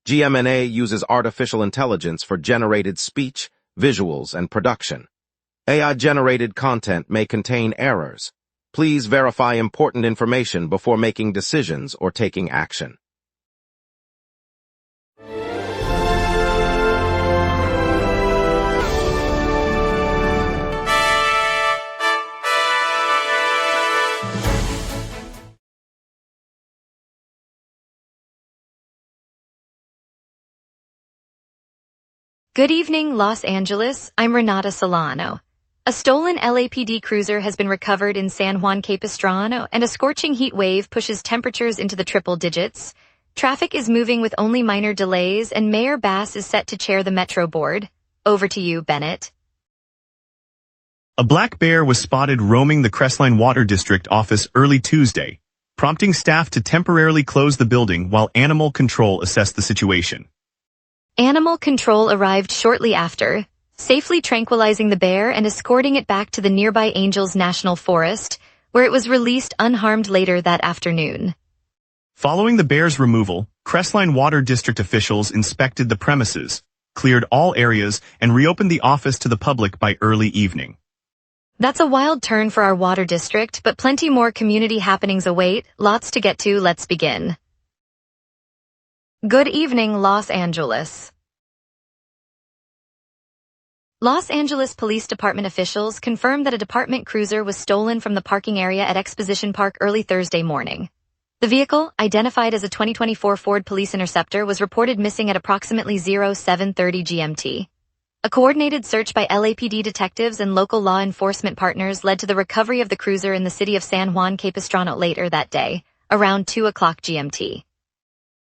GMNA uses artificial intelligence for generated speech, visuals, and production. AI-generated content may contain errors. Please verify important information before making decisions or taking action. Good evening, Los Angeles. I'm Renata Solano. A stolen LAPD cruiser has been recovered in San Juan Capistrano, and a scorching heat wave pushes temperatures into the triple digits. Traffic is moving with only minor delays, and Mayor Bass is set to chair the Metro Board. Over to you, Bennett. A black bear was spotted roaming the Crestline Water District office early Tuesday, prompting staff to temporarily close the building while Animal Control assessed the situation. Animal Control arrived shortly after, safely tranquilizing the bear and escorting it back to the nearby Angels National Forest, where it was released unharmed later that afternoon. Following the bear's removal, Crestline Water District officials inspected the premises, cleared all areas, and reopened the office to the public by early evening. That's a wild turn for our water district, but plenty more community happenings await. Lots to get to. Let's begin. Good evening, Los Angeles. Los Angeles Police Department officials confirmed that a department cruiser was stolen from the parking area at Exposition Park early Thursday morning. The vehicle, identified as a 2024 Ford Police Interceptor, was reported missing at approximately 07:30 GMT. A coordinated search by LAPD detectives and local law enforcement partners led to the recovery of the cruiser in the city of San Juan Capistrano later that day, around 2 o'clock GMT.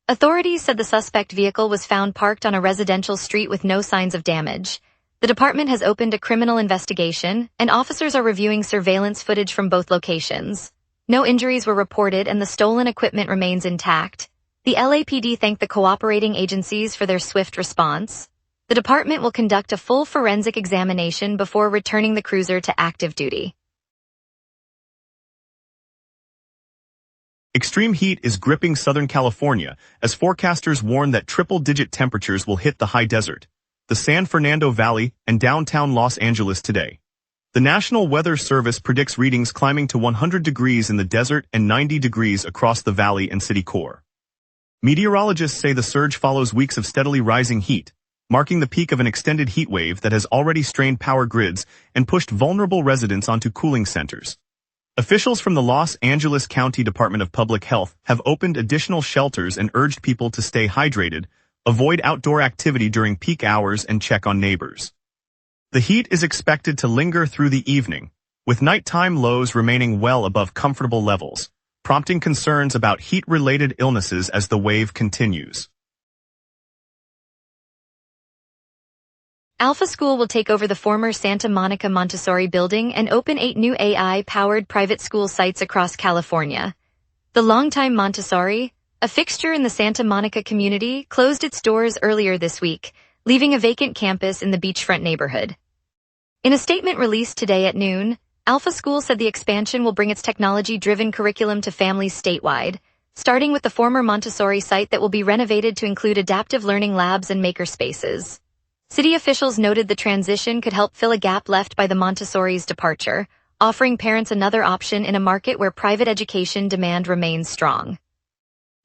Authorities said the suspect vehicle was found parked on a residential street with no signs of damage. The department has opened a criminal investigation, and officers are reviewing surveillance footage from both locations. No injuries were reported, and the stolen equipment remains intact. The LAPD thanked the cooperating agencies for their swift response. The department will conduct a full forensic examination before returning the cruiser to active duty. Extreme heat is gripping Southern California as forecasters warn that triple-digit temperatures will hit the high desert, the San Fernando Valley, and downtown Los Angeles today. The National Weather Service predicts readings climbing to 100 degrees in the desert and 90 degrees across the valley and city core. Meteorologists say the surge follows weeks of steadily rising heat, marking the peak of an extended heat wave that has already strained power grids and pushed vulnerable residents onto cooling centers. Officials from the Los Angeles County Department of Public Health have opened additional shelters and urged people to stay hydrated, avoid outdoor activity during peak hours, and check on neighbors. The heat is expected to linger through the evening, with nighttime lows remaining well above comfortable levels, prompting concerns about heat-related illnesses as the wave continues. Alpha School will take over the former Santa Monica Montessori building and open 8 new AI-powered private school sites across California. The longtime Montessori, a fixture in the Santa Monica community, closed its doors earlier this week, leaving a vacant campus in the beachfront neighborhood. In a statement released today at noon, Alpha School said the expansion will bring its technology-driven curriculum to families statewide, starting with the former Montessori site that will be renovated to include adaptive learning labs and makerspaces. City officials noted the transition could help fill a gap left by the Montessori's departure, offering parents another option in a market where private education demand remains strong.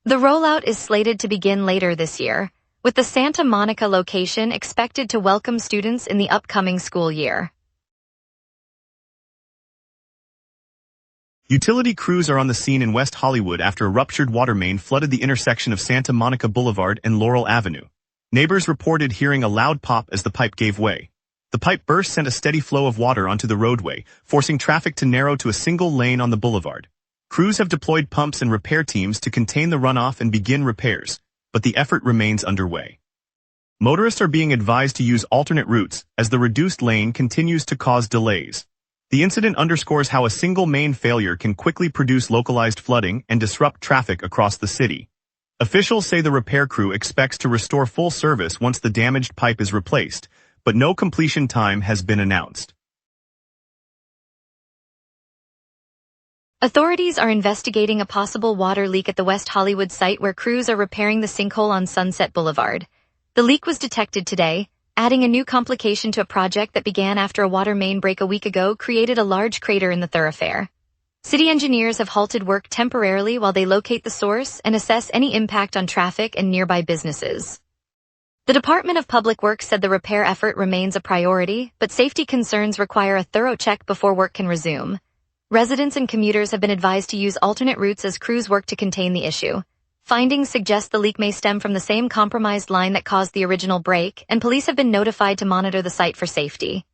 The rollout is slated to begin later this year, with the Santa Monica location expected to welcome students in the upcoming school year. Utility crews are on the scene in West Hollywood after a ruptured water main flooded the intersection of Santa Monica Boulevard and Laurel Avenue. Neighbors reported hearing a loud pop as the pipe gave way. The pipe burst sent a steady flow of water onto the roadway, forcing traffic to narrow to a single lane on the boulevard. Crews have deployed pumps and repair teams to contain the runoff and begin repairs, but the effort remains underway. Motorists are being advised to use alternate routes as the reduced lane continues to cause delays. The incident underscores how a single main failure can quickly produce localized flooding and disrupt traffic across the city. Officials say the repair crew expects to restore full service once the damaged pipe is replaced, but no completion time has been announced. Authorities are investigating a possible water leak at the West Hollywood site where crews are repairing the sinkhole on Sunset Boulevard. The leak was detected today, adding a new complication to a project that began after a water main break a week ago created a large crater in the thoroughfare. City engineers have halted work temporarily while they locate the source and assess any impact on traffic and nearby businesses. The Department of Public Works said the repair effort remains a priority, but safety concerns require a thorough check before work can resume. Residents and commuters have been advised to use alternate routes as crews work to contain the issue. Findings suggest the leak may stem from the same compromised line that caused the original break, and police have been notified to monitor the site for safety.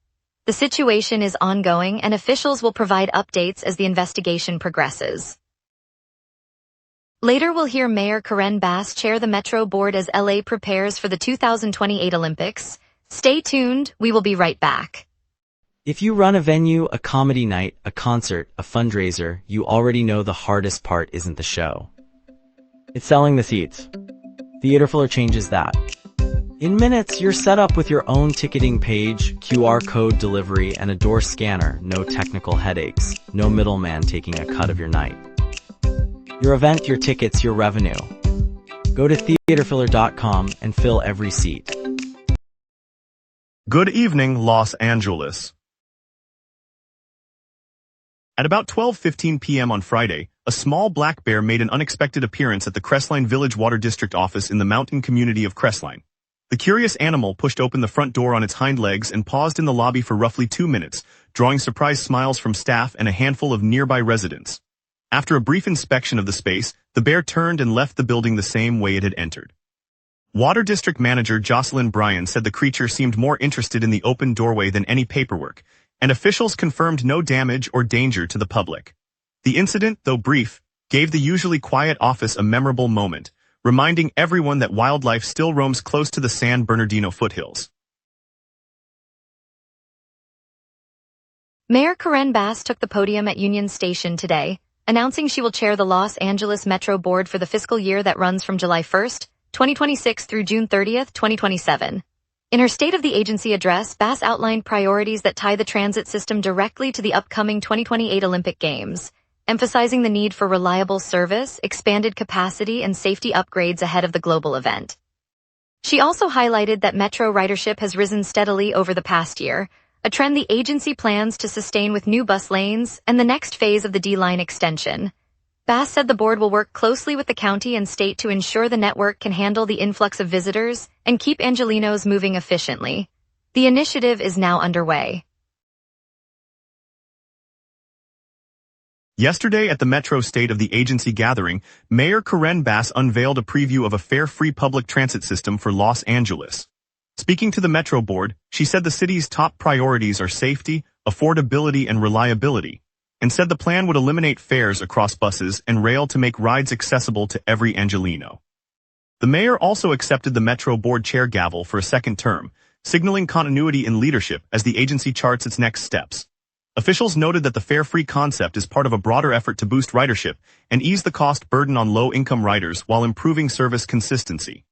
The situation is ongoing, and officials will provide updates as the investigation progresses. Later we'll hear Mayor Karen Bass chair the Metro Board as LA prepares for the 2028 Olympics. Stay tuned, we will be right back. If you run a venue, a comedy night, a concert, a fundraiser, you already know the hardest part isn't the show. It's selling the seats. Theaterfiller changes that. In minutes, you're set up with your own ticketing page, QR code delivery, and a door scanner. No technical headaches. No middleman taking a cut of your night. Your event, your tickets, your revenue. Go to theaterfiller.com and fill every seat. Good evening, Los Angeles. At about 12:15 p.m. on Friday, a small black bear made an unexpected appearance at the Crestline Village Water District office in the mountain community of Crestline. The curious animal pushed open the front door on its hind legs and paused in the lobby for roughly 2 minutes, drawing surprised smiles from staff and a handful of nearby residents. After a brief inspection of the space, the bear turned and left the building the same way it had entered. Water District Manager Jocelyn Bryan said the creature seemed more interested in the open doorway than any paperwork, and officials confirmed no damage or danger to the public. The incident, though brief, gave the usually quiet office a memorable moment, reminding everyone that wildlife still roams close to the San Bernardino foothills. Mayor Karen Bass took the podium at Union Station today, announcing she will chair the Los Angeles Metro Board for the fiscal year that runs from July 1, 2026 through June 30, 2027. In her State of the Agency address, Bass outlined priorities that tie the transit system directly to the upcoming 2028 Olympic Games, emphasizing the need for reliable service, expanded capacity, and safety upgrades ahead of the global event. She also highlighted that metro ridership has risen steadily over the past year, a trend the agency plans to sustain with new bus lanes and the next phase of the D-line extension. Bass said the board will work closely with the county and state to ensure the network can handle the influx of visitors and keep Angelenos moving efficiently. The initiative is now underway. Yesterday at the Metro State of the Agency gathering, Mayor Karen Bass unveiled a preview of a fare-free public transit system for Los Angeles. Speaking to the Metro Board, she said the city's top priorities are safety, affordability, and reliability, and said the plan would eliminate fares across buses and rail to make rides accessible to every Angeleno. The mayor also accepted the Metro Board chair gavel for a second term, signaling continuity in leadership as the agency charts its next steps. Officials noted that the fare-free concept is part of a broader effort to boost ridership and ease the cost burden on low-income riders while improving service consistency.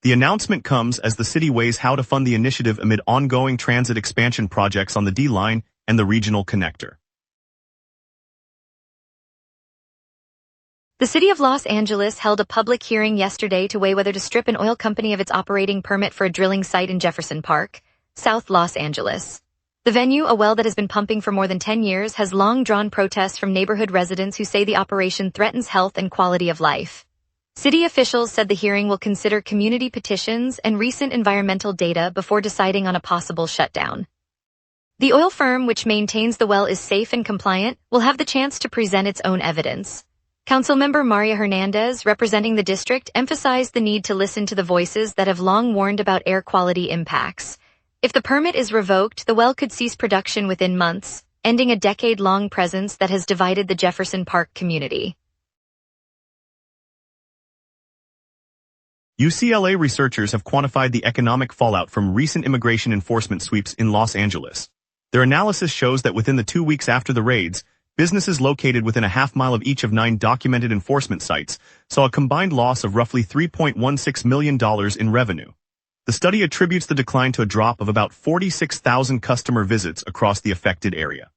The announcement comes as the city weighs how to fund the initiative amid ongoing transit expansion projects on the D-line and the regional connector. The City of Los Angeles held a public hearing yesterday to weigh whether to strip an oil company of its operating permit for a drilling site in Jefferson Park, South Los Angeles. The venue, a well that has been pumping for more than 10 years, has long drawn protests from neighborhood residents who say the operation threatens health and quality of life. City officials said the hearing will consider community petitions and recent environmental data before deciding on a possible shutdown. The oil firm, which maintains the well is safe and compliant, will have the chance to present its own evidence. Councilmember Maria Hernandez, representing the district, emphasized the need to listen to the voices that have long warned about air quality impacts. If the permit is revoked, the well could cease production within months, ending a decade-long presence that has divided the Jefferson Park community. UCLA researchers have quantified the economic fallout from recent immigration enforcement sweeps in Los Angeles. Their analysis shows that within the 2 weeks after the raids, businesses located within a half-mile of each of 9 documented enforcement sites saw a combined loss of roughly $3.16 million in revenue. The study attributes the decline to a drop of about 46,000 customer visits across the affected area.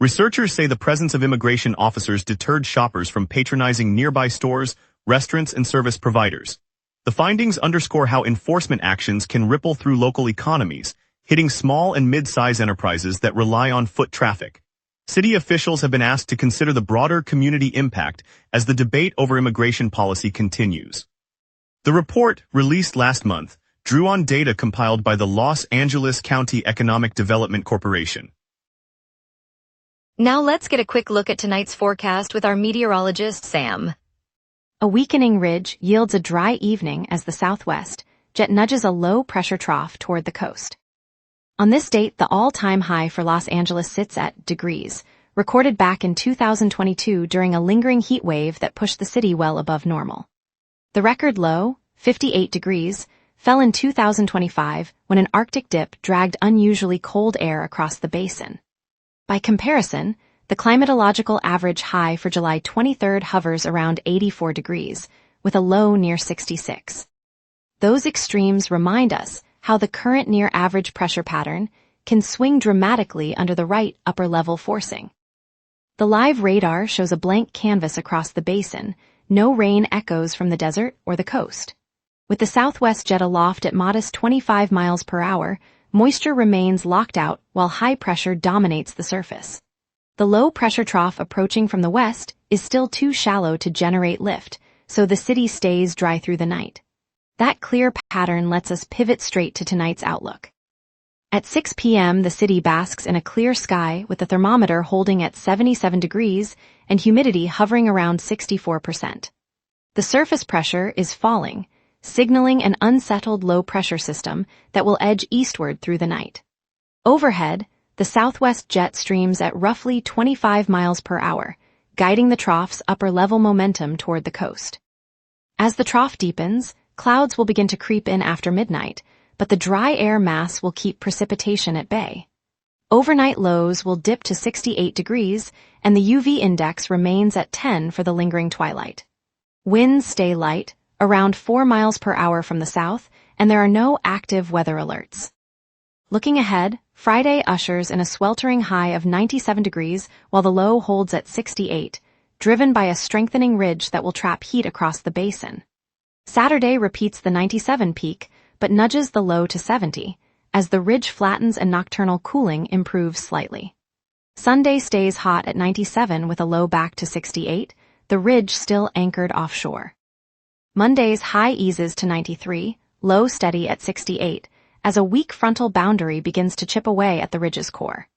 Researchers say the presence of immigration officers deterred shoppers from patronizing nearby stores, restaurants, and service providers. The findings underscore how enforcement actions can ripple through local economies, hitting small and mid-size enterprises that rely on foot traffic. City officials have been asked to consider the broader community impact as the debate over immigration policy continues. The report, released last month, drew on data compiled by the Los Angeles County Economic Development Corporation. Now let's get a quick look at tonight's forecast with our meteorologist, Sam. A weakening ridge yields a dry evening as the southwest jet nudges a low-pressure trough toward the coast. On this date, the all-time high for Los Angeles sits at degrees, recorded back in 2022 during a lingering heat wave that pushed the city well above normal. The record low, 58 degrees, fell in 2025 when an Arctic dip dragged unusually cold air across the basin. By comparison, the climatological average high for July 23 hovers around 84 degrees, with a low near 66. Those extremes remind us how the current near-average pressure pattern can swing dramatically under the right upper-level forcing. The live radar shows a blank canvas across the basin, no rain echoes from the desert or the coast. With the southwest jet aloft at modest 25 miles per hour, moisture remains locked out while high pressure dominates the surface. The low-pressure trough approaching from the west is still too shallow to generate lift, so the city stays dry through the night. That clear pattern lets us pivot straight to tonight's outlook. At 6 p.m., the city basks in a clear sky with the thermometer holding at 77 degrees and humidity hovering around 64%. The surface pressure is falling, signaling an unsettled low-pressure system that will edge eastward through the night. Overhead, the southwest jet streams at roughly 25 miles per hour, guiding the trough's upper-level momentum toward the coast. As the trough deepens, clouds will begin to creep in after midnight, but the dry air mass will keep precipitation at bay. Overnight lows will dip to 68 degrees, and the UV index remains at 10 for the lingering twilight. Winds stay light, around 4 miles per hour from the south, and there are no active weather alerts. Looking ahead, Friday ushers in a sweltering high of 97 degrees while the low holds at 68, driven by a strengthening ridge that will trap heat across the basin. Saturday repeats the 97 peak, but nudges the low to 70, as the ridge flattens and nocturnal cooling improves slightly. Sunday stays hot at 97 with a low back to 68, the ridge still anchored offshore. Monday's high eases to 93, low steady at 68, as a weak frontal boundary begins to chip away at the ridge's core.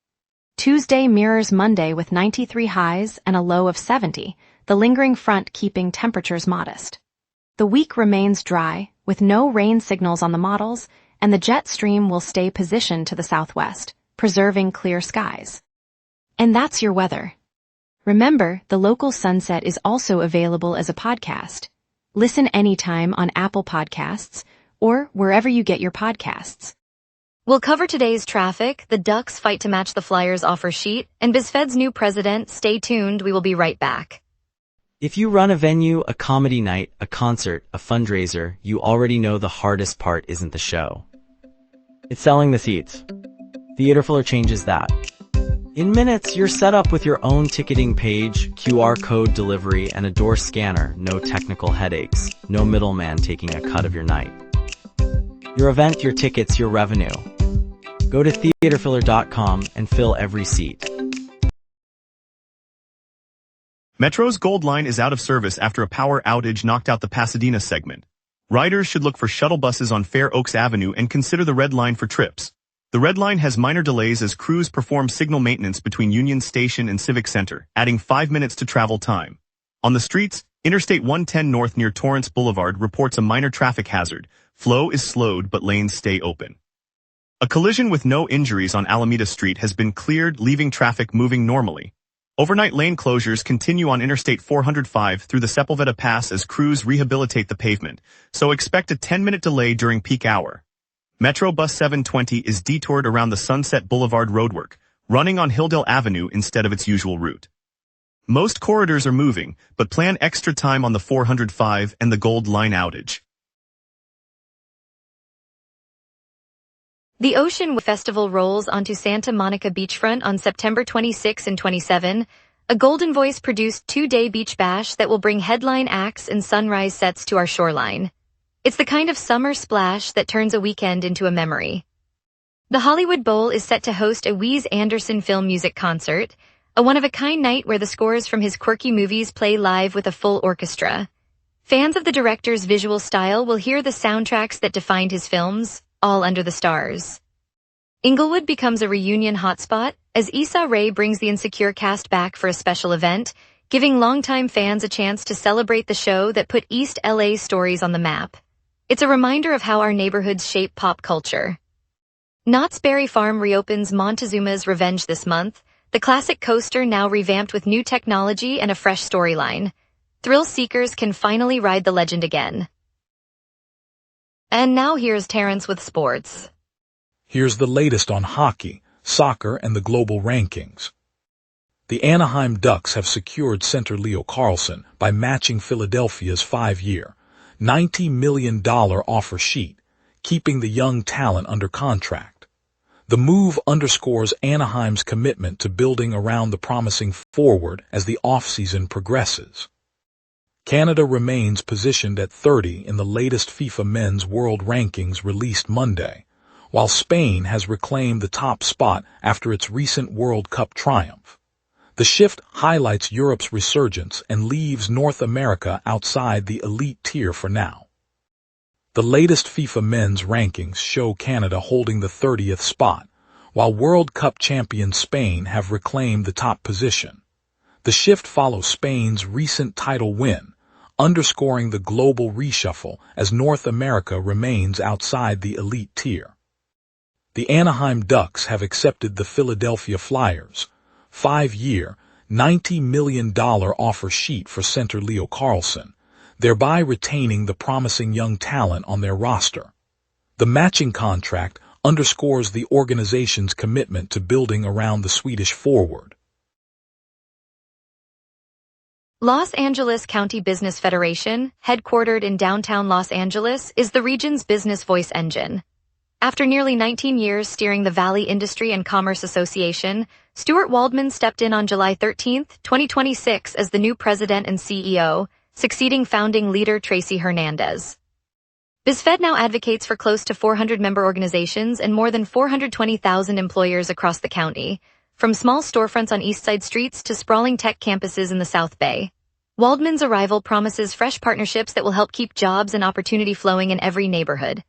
Tuesday mirrors Monday with 93 highs and a low of 70, the lingering front keeping temperatures modest. The week remains dry, with no rain signals on the models, and the jet stream will stay positioned to the southwest, preserving clear skies. And that's your weather. Remember, the local sunset is also available as a podcast. Listen anytime on Apple Podcasts or wherever you get your podcasts. We'll cover today's traffic, the Ducks fight to match the Flyers offer sheet, and BizFed's new president. Stay tuned, we will be right back. If you run a venue, a comedy night, a concert, a fundraiser, you already know the hardest part isn't the show. It's selling the seats. Theaterfiller changes that. In minutes, you're set up with your own ticketing page, QR code delivery, and a door scanner. No technical headaches. No middleman taking a cut of your night. Your event, your tickets, your revenue. Go to theaterfiller.com and fill every seat. Metro's Gold Line is out of service after a power outage knocked out the Pasadena segment. Riders should look for shuttle buses on Fair Oaks Avenue and consider the Red Line for trips. The Red Line has minor delays as crews perform signal maintenance between Union Station and Civic Center, adding 5 minutes to travel time. On the streets, Interstate 110 North near Torrance Boulevard reports a minor traffic hazard. Flow is slowed but lanes stay open. A collision with no injuries on Alameda Street has been cleared, leaving traffic moving normally. Overnight lane closures continue on Interstate 405 through the Sepulveda Pass as crews rehabilitate the pavement, so expect a 10-minute delay during peak hour. Metro Bus 720 is detoured around the Sunset Boulevard roadwork, running on Hilldale Avenue instead of its usual route. Most corridors are moving, but plan extra time on the 405 and the Gold Line outage. The Ocean Festival rolls onto Santa Monica beachfront on September 26 and 27, a Golden Voice-produced two-day beach bash that will bring headline acts and sunrise sets to our shoreline. It's the kind of summer splash that turns a weekend into a memory. The Hollywood Bowl is set to host a Wes Anderson film music concert, a one-of-a-kind night where the scores from his quirky movies play live with a full orchestra. Fans of the director's visual style will hear the soundtracks that defined his films, all under the stars. Inglewood becomes a reunion hotspot as Issa Rae brings the Insecure cast back for a special event, giving longtime fans a chance to celebrate the show that put East LA's stories on the map. It's a reminder of how our neighborhoods shape pop culture. Knott's Berry Farm reopens Montezuma's Revenge this month, the classic coaster now revamped with new technology and a fresh storyline. Thrill seekers can finally ride the legend again. And now here's Terrence with sports. Here's the latest on hockey, soccer, and the global rankings. The Anaheim Ducks have secured center Leo Carlsson by matching Philadelphia's 5-year, $90 million offer sheet, keeping the young talent under contract. The move underscores Anaheim's commitment to building around the promising forward as the offseason progresses. Canada remains positioned at 30 in the latest FIFA Men's World Rankings released Monday, while Spain has reclaimed the top spot after its recent World Cup triumph. The shift highlights Europe's resurgence and leaves North America outside the elite tier for now. The latest FIFA Men's Rankings show Canada holding the 30th spot, while World Cup champion Spain have reclaimed the top position. The shift follows Spain's recent title win, underscoring the global reshuffle as North America remains outside the elite tier. The Anaheim Ducks have accepted the Philadelphia Flyers' 5-year, $90 million offer sheet for center Leo Carlsson, thereby retaining the promising young talent on their roster. The matching contract underscores the organization's commitment to building around the Swedish forward. Los Angeles County Business Federation, headquartered in downtown Los Angeles, is the region's business voice engine. After nearly 19 years steering the Valley Industry and Commerce Association, Stuart Waldman stepped in on July 13, 2026 as the new president and CEO, succeeding founding leader Tracy Hernandez. BizFed now advocates for close to 400 member organizations and more than 420,000 employers across the county, from small storefronts on East Side streets to sprawling tech campuses in the South Bay. Waldman's arrival promises fresh partnerships that will help keep jobs and opportunity flowing in every neighborhood.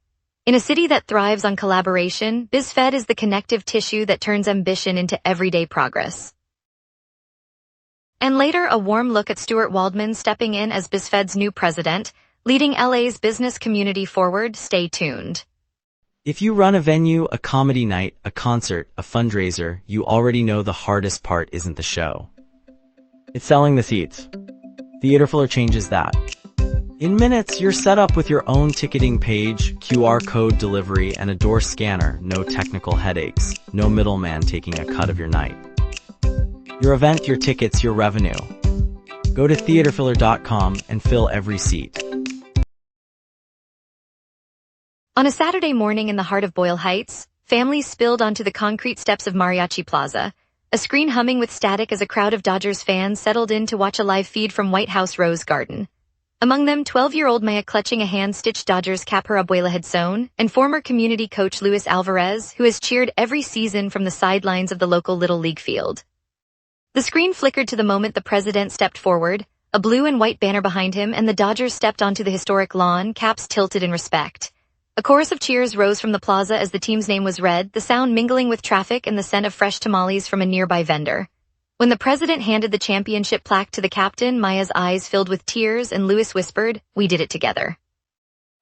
In a city that thrives on collaboration, BizFed is the connective tissue that turns ambition into everyday progress. And later, a warm look at Stuart Waldman stepping in as BizFed's new president, leading LA's business community forward. Stay tuned. If you run a venue, a comedy night, a concert, a fundraiser, you already know the hardest part isn't the show. It's selling the seats. Theaterfiller changes that. In minutes, you're set up with your own ticketing page, QR code delivery, and a door scanner. No technical headaches. No middleman taking a cut of your night. Your event, your tickets, your revenue. Go to theaterfiller.com and fill every seat. On a Saturday morning in the heart of Boyle Heights, families spilled onto the concrete steps of Mariachi Plaza, a screen humming with static as a crowd of Dodgers fans settled in to watch a live feed from White House Rose Garden. Among them, 12-year-old Maya clutching a hand-stitched Dodgers cap her abuela had sewn, and former community coach Luis Alvarez, who has cheered every season from the sidelines of the local Little League field. The screen flickered to the moment the president stepped forward, a blue and white banner behind him, and the Dodgers stepped onto the historic lawn, caps tilted in respect. A chorus of cheers rose from the plaza as the team's name was read, the sound mingling with traffic and the scent of fresh tamales from a nearby vendor. When the president handed the championship plaque to the captain, Maya's eyes filled with tears and Louis whispered, "We did it together."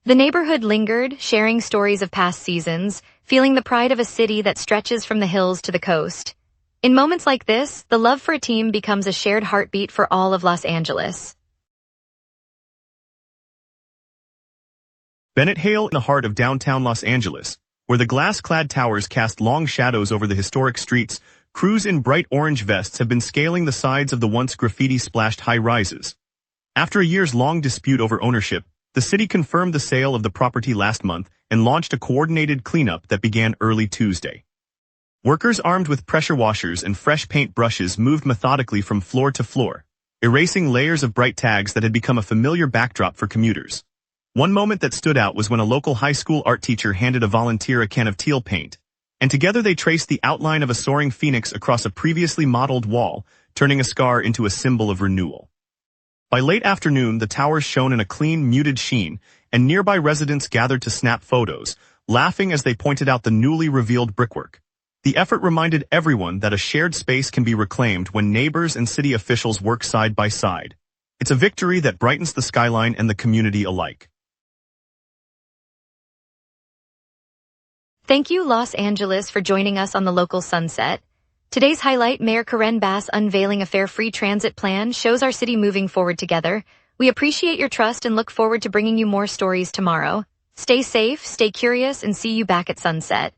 The neighborhood lingered, sharing stories of past seasons, feeling the pride of a city that stretches from the hills to the coast. In moments like this, the love for a team becomes a shared heartbeat for all of Los Angeles. Bennett Hale in the heart of downtown Los Angeles, where the glass-clad towers cast long shadows over the historic streets, crews in bright orange vests have been scaling the sides of the once graffiti-splashed high-rises. After a years-long dispute over ownership, The city confirmed the sale of the property last month and launched a coordinated cleanup that began early Tuesday. Workers armed with pressure washers and fresh paint brushes moved methodically from floor to floor, erasing layers of bright tags that had become a familiar backdrop for commuters. One moment that stood out was when a local high school art teacher handed a volunteer a can of teal paint, and together they traced the outline of a soaring phoenix across a previously modeled wall, turning a scar into a symbol of renewal. By late afternoon, the towers shone in a clean, muted sheen, and nearby residents gathered to snap photos, laughing as they pointed out the newly revealed brickwork. The effort reminded everyone that a shared space can be reclaimed when neighbors and city officials work side by side. It's a victory that brightens the skyline and the community alike. Thank you, Los Angeles, for joining us on the local sunset. Today's highlight, Mayor Karen Bass unveiling a fare-free transit plan, shows our city moving forward together. We appreciate your trust and look forward to bringing you more stories tomorrow. Stay safe, stay curious, and see you back at sunset.